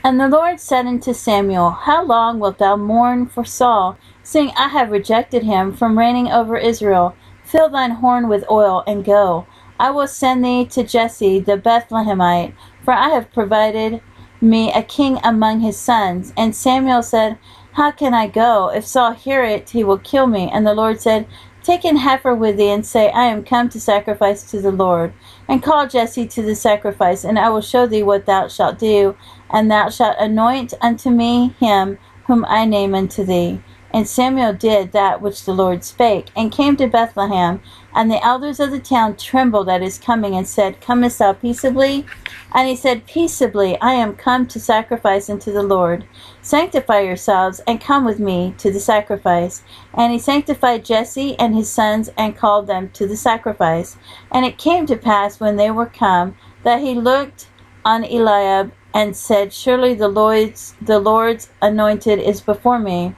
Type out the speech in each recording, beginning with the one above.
And the Lord said unto Samuel, How long wilt thou mourn for Saul, seeing I have rejected him from reigning over Israel? Fill thine horn with oil, and go. I will send thee to Jesse the Bethlehemite, for I have provided me a king among his sons. And Samuel said, How can I go? If Saul hear it, he will kill me. And the Lord said, Take an heifer with thee, and say, I am come to sacrifice to the Lord. And call Jesse to the sacrifice, and I will show thee what thou shalt do. And thou shalt anoint unto me him whom I name unto thee. And Samuel did that which the Lord spake, and came to Bethlehem. And the elders of the town trembled at his coming, and said, Comest thou peaceably? And he said, Peaceably, I am come to sacrifice unto the Lord. Sanctify yourselves, and come with me to the sacrifice. And he sanctified Jesse and his sons, and called them to the sacrifice. And it came to pass, when they were come, that he looked on Eliab, and said, Surely the Lord's anointed is before me.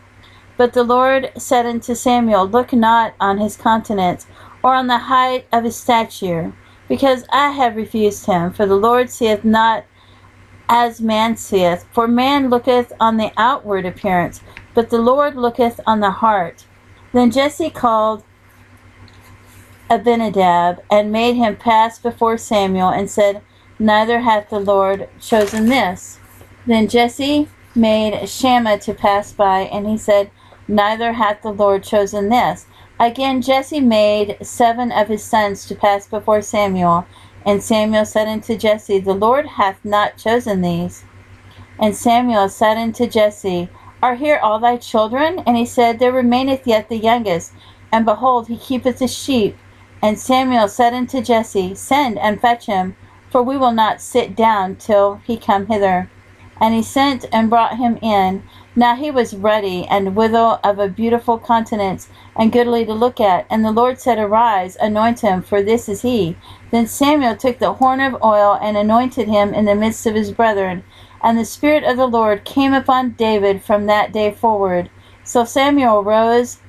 But the Lord said unto Samuel, Look not on his countenance, or on the height of his stature, because I have refused him. For the Lord seeth not as man seeth. For man looketh on the outward appearance, but the Lord looketh on the heart. Then Jesse called Abinadab, and made him pass before Samuel, and said, Neither hath the Lord chosen this. Then Jesse made Shammah to pass by, and he said, Neither hath the Lord chosen this. Again Jesse made 7 of his sons to pass before Samuel. And Samuel said unto Jesse, The Lord hath not chosen these. And Samuel said unto Jesse, Are here all thy children? And he said, There remaineth yet the youngest, and behold, he keepeth the sheep. And Samuel said unto Jesse, Send and fetch him, for we will not sit down till he come hither. And he sent and brought him in. Now he was ruddy, and withal of a beautiful countenance, and goodly to look at. And the Lord said, Arise, anoint him, for this is he. Then Samuel took the horn of oil, and anointed him in the midst of his brethren. And the Spirit of the Lord came upon David from that day forward. So Samuel rose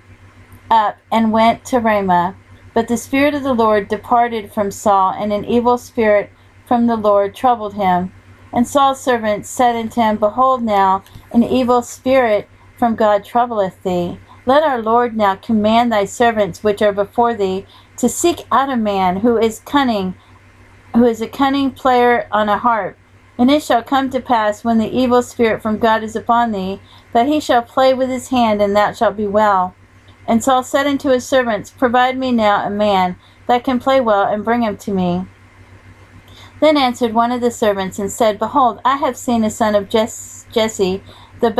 up and went to Ramah. But the Spirit of the Lord departed from Saul, and an evil spirit from the Lord troubled him. And Saul's servants said unto him, Behold now, an evil spirit from God troubleth thee. Let our Lord now command thy servants which are before thee to seek out a man who is a cunning player on a harp. And it shall come to pass, when the evil spirit from God is upon thee, that he shall play with his hand, and thou shalt be well. And Saul said unto his servants, Provide me now a man that can play well, and bring him to me. Then answered one of the servants, and said, Behold, I have seen a son of Jesse the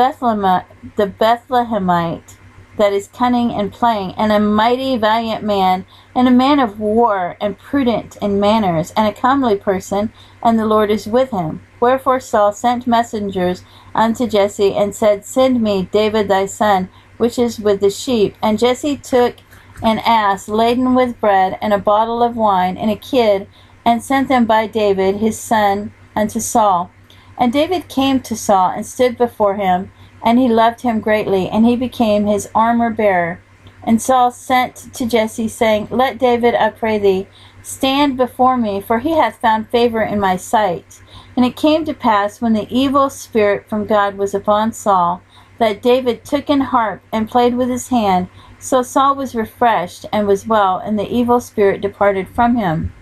Bethlehemite, that is cunning and playing, and a mighty valiant man, and a man of war, and prudent in manners, and a comely person, and the Lord is with him. Wherefore Saul sent messengers unto Jesse, and said, Send me David thy son, which is with the sheep. And Jesse took an ass laden with bread, and a bottle of wine, and a kid, and sent them by David his son unto Saul. And David came to Saul, and stood before him, and he loved him greatly, and he became his armor-bearer. And Saul sent to Jesse, saying, Let David, I pray thee, stand before me, for he hath found favor in my sight. And it came to pass, when the evil spirit from God was upon Saul, that David took an harp, and played with his hand. So Saul was refreshed, and was well, and the evil spirit departed from him.